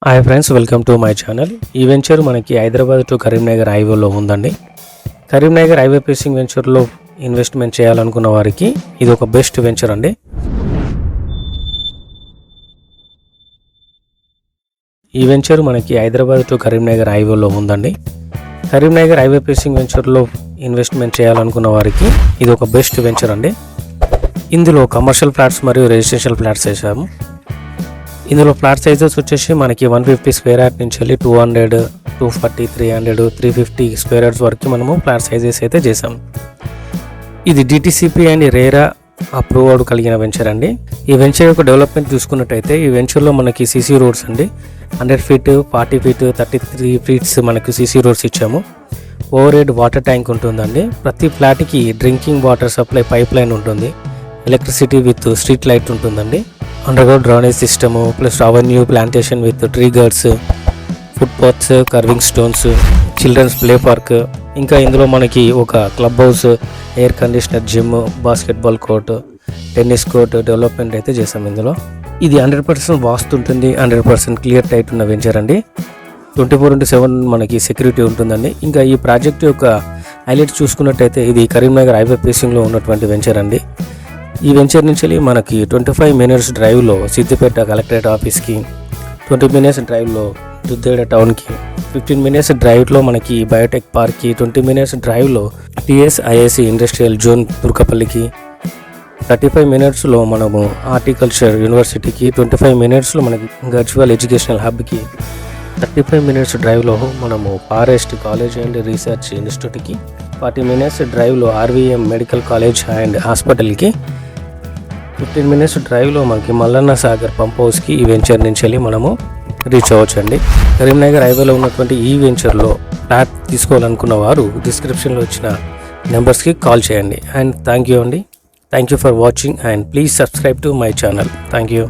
Hi friends, welcome to my channel. ఈ venture మనకి Hyderabad to Karimnagar హైవేలో ఉందండి. కరీంనగర్ హైవే ఫేసింగ్ వెంచర్లో ఇన్వెస్ట్మెంట్ చేయాలనుకున్న వారికి ఇది ఒక బెస్ట్ వెంచర్ అండి. ఈ వెంచర్ మనకి హైదరాబాద్ టు కరీంనగర్ హైవేలో ఉందండి. కరీంనగర్ హైవే ఫేసింగ్ వెంచర్లో ఇన్వెస్ట్మెంట్ చేయాలనుకున్న వారికి ఇది ఒక బెస్ట్ వెంచర్ అండి. ఇందులో కమర్షియల్ ఫ్లాట్స్ మరియు రెసిడెన్షియల్ ఫ్లాట్స్ వేసాము. ఇందులో ఫ్లాట్ సైజెస్ వచ్చేసి మనకి 150 స్క్వేర్ యార్డ్ నుంచి వెళ్ళి 200, 240, 300, 350 స్క్వేర్ యార్డ్స్ వరకు మనము ఫ్లాట్ సైజెస్ అయితే చేసాం. ఇది DTCP అండ్ రేరా అప్రూవ్డ్ కలిగిన వెంచర్ అండి. ఈ వెంచర్ యొక్క డెవలప్మెంట్ చూసుకున్నట్టయితే ఈ వెంచర్లో మనకి CC రోడ్స్ అండి 100 ఫీట్, 40 ఫీట్, 33 ఫీట్స్ మనకు CC రోడ్స్ ఇచ్చాము. ఓవర్ హెడ్ వాటర్ ట్యాంక్ ఉంటుందండి. ప్రతి ఫ్లాట్కి drinking water supply pipeline ఉంటుంది. ఎలక్ట్రిసిటీ విత్ స్ట్రీట్ లైట్ ఉంటుందండి. Underground drainage system plus avenue plantation with tree guards, footpaths, curving stones, childrens play park, ఇంకా ఇందులో మనకి ఒక clubhouse, air conditioner, gym, basketball court, tennis court development అయితే చేసాం. ఇందులో ఇది 100% వాస్తు ఉంటుంది, 100% క్లియర్ టైట్ ఉన్న వెంచర్ అండి. 24/7 మనకి సెక్యూరిటీ ఉంటుందండి. ఇంకా ఈ ప్రాజెక్ట్ యొక్క హైలైట్ చూసుకున్నట్టయితే ఇది కరీంనగర్ హైవే ఫేసింగ్లో ఉన్నటువంటి వెంచర్ అండి. ఈ వెంచర్ నుంచి మనకి 25 మినిట్స్ డ్రైవ్లో సిద్దిపేట కలెక్టరేట్ ఆఫీస్కి, 20 మినిట్స్ డ్రైవ్లో దుద్దేడ టౌన్కి, 15 మినిట్స్ డ్రైవ్లో మనకి బయోటెక్ పార్క్కి, 20 మినిట్స్ డ్రైవ్లో TSIIC ఇండస్ట్రియల్ జోన్ తుర్కపల్లికి, 35 మినిట్స్లో మనము హార్టికల్చర్ యూనివర్సిటీకి, 25 మినిట్స్లో మనకి గర్చువల్ ఎడ్యుకేషనల్ హబ్కి, 35 మినిట్స్ డ్రైవ్లో మనము ఫారెస్ట్ కాలేజ్ అండ్ రీసెర్చ్ ఇన్స్టిట్యూట్కి, 40 మినిట్స్ డ్రైవ్లో RVM మెడికల్ కాలేజ్ అండ్ హాస్పిటల్కి, 15 మినిట్స్ డ్రైవ్లో మనకి మల్లన్న సాగర్ పంప్ హౌస్కి ఈ వెంచర్ నుంచి వెళ్ళి మనము రీచ్ అవ్వచ్చు అండి. కరీంనగర్ హైవేలో ఉన్నటువంటి ఈ వెంచర్లో ఫ్లాట్ తీసుకోవాలనుకున్న వారు డిస్క్రిప్షన్లో ఇచ్చిన నెంబర్స్కి కాల్ చేయండి. అండ్ థ్యాంక్ యూ అండి. Thank you for watching and please subscribe to my channel. Thank you.